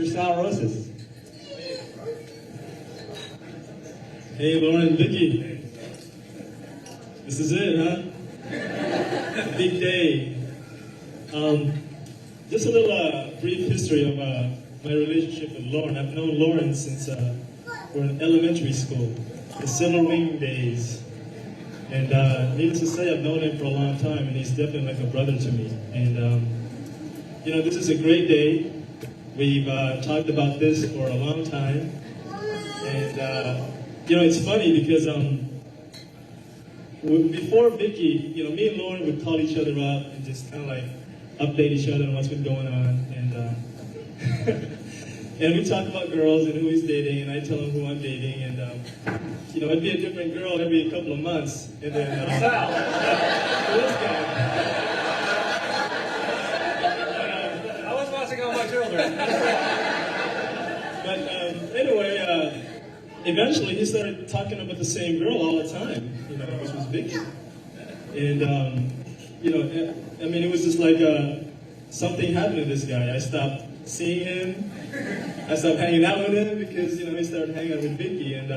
Sour Roses. Hey, Lorenzo and Vicki. This is it, huh? Big day. Just a little brief history of my relationship with Lauren. I've known Lauren since we're in elementary school, the Silver Wing days. And needless to say, I've known him for a long time, and he's definitely like a brother to me. And, this is a great day. We've talked about this for a long time. And, it's funny because before Vicki, me and Lauren would call each other up and just kind of like update each other on what's been going on. And, and we talk about girls and who he's dating, and I tell him who I'm dating. And, it'd be a different girl every couple of months. And then, Sal, this guy. My children. But anyway, eventually he started talking about the same girl all the time, which was Vicki. And, it was just like something happened to this guy. I stopped seeing him. I stopped hanging out with him because, he started hanging out with Vicki. And,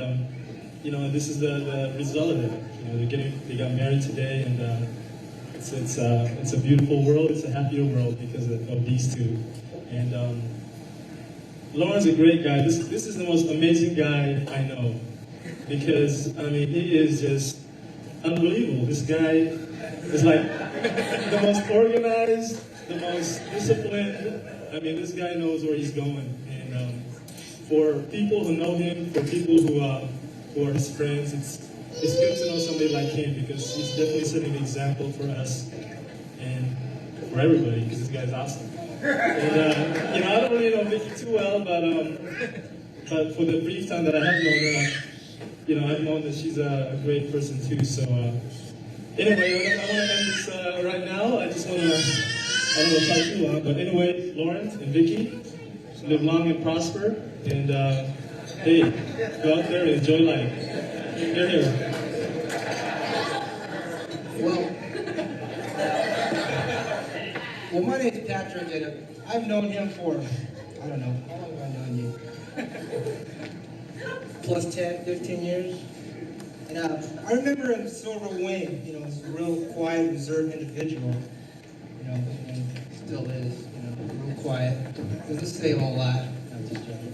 this is the result of it. They got married today, and it's a beautiful world. It's a happier world because of these two. And Lauren's a great guy. This is the most amazing guy I know because, he is just unbelievable. This guy is like the most organized, the most disciplined. This guy knows where he's going. And for people who know him, for people who are his friends, it's good to know somebody like him because he's definitely setting an example for us and for everybody because this guy's awesome. And, I don't really know Vicki too well, but for the brief time that I have known her, I've known that she's a great person too. So, anyway, I want to end this right now. I just want to, I don't want to talk too long, but anyway, Lorenz and Vicki, live long and prosper, and hey, go out there and enjoy life. Here. Well, my name's Patrick, and I've known him for, I don't know, how long have I known you? Plus 10, 15 years. And I remember in Silver Wing, he was a real quiet, reserved individual, and still is, real quiet. Doesn't say a whole lot. I'm just joking.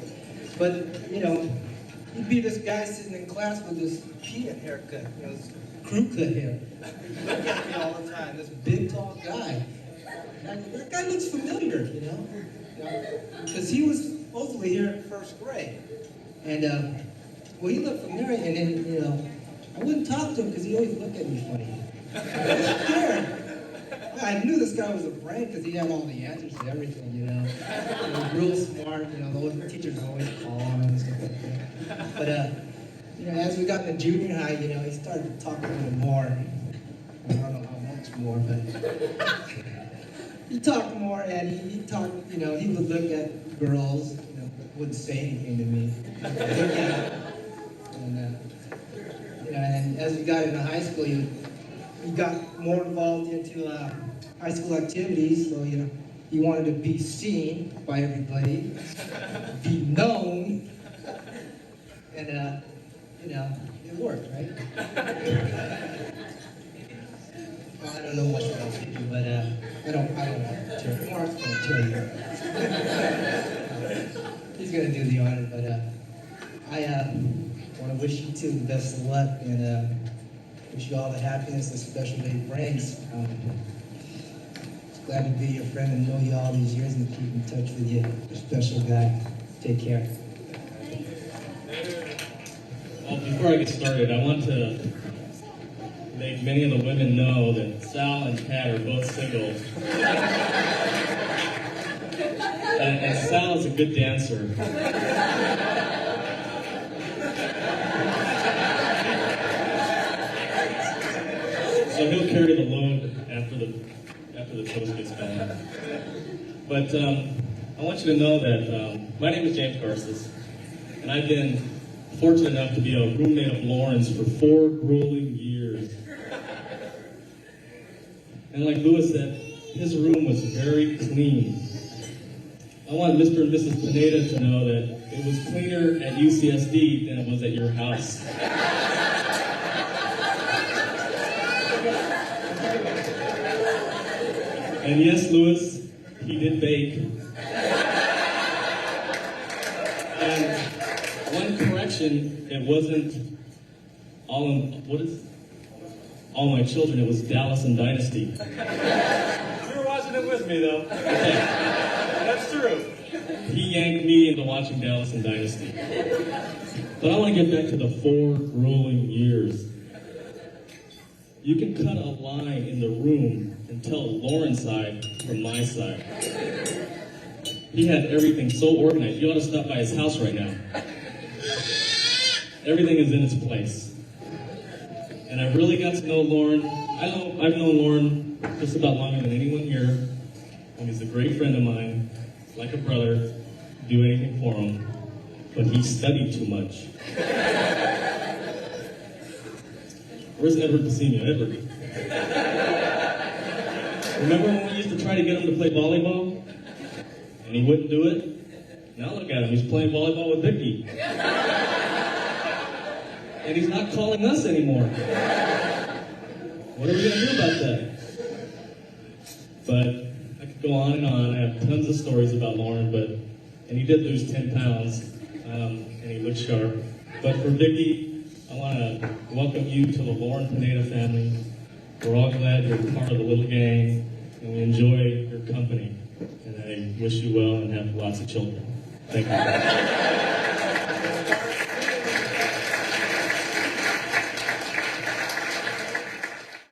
But, he'd be this guy sitting in class with this peanut haircut, this crew cut hair. Look at me all the time, this big, tall guy. That guy looks familiar, because he was supposedly here in first grade. And, he looked familiar, and then, I wouldn't talk to him because he always looked at me funny. I was scared. I knew this guy was a brain because he had all the answers to everything, He was real smart, those teachers always call him and stuff like that. But, as we got into junior high, he started talking a little more. I don't know how much more, but... He talked more, and he talked, he would look at girls, but wouldn't say anything to me. Look at them. And, and as we got into high school, he got more involved into high school activities, so, he wanted to be seen by everybody, be known, and, it worked, right? I don't know what else to do, but I don't want to tell you. Mark's going to tell you. He's going to do the honor, but I want to wish you two the best of luck and wish you all the happiness this special day brings. Glad to be your friend and know you all these years and keep in touch with you. You're a special guy. Take care. Well, before I get started, I want to make many of the women know that Sal and Pat are both single. and Sal is a good dancer. So he'll carry the load after the toast gets going. But I want you to know that my name is James Garces, and I've been fortunate enough to be a roommate of Lauren's for 4 grueling years. And like Lewis said, his room was very clean. I want Mr. and Mrs. Pineda to know that it was cleaner at UCSD than it was at your house. And yes, Louis, he did bake. And one correction, it wasn't All My Children, it was Dallas and Dynasty. You were watching it with me, though. Okay. That's true. He yanked me into watching Dallas and Dynasty. But I want to get back to the 4 grueling years. You can cut a line in the room and tell Lauren's side from my side. He had everything so organized. You ought to stop by his house right now. Everything is in its place. And I really got to know Lauren. I've known Lauren just about longer than anyone here. And he's a great friend of mine, like a brother, do anything for him. But he studied too much. Where's Edward Casimio? Edward. Remember when we used to try to get him to play volleyball? And he wouldn't do it? Now look at him, he's playing volleyball with Vicki. And he's not calling us anymore. What are we going to do about that? But I could go on and on. I have tons of stories about Lauren, and he did lose 10 pounds, and he looked sharp. But for Vicki, I want to welcome you to the Lauren Pineda family. We're all glad you're part of the little gang, and we enjoy your company. And I wish you well and have lots of children. Thank you.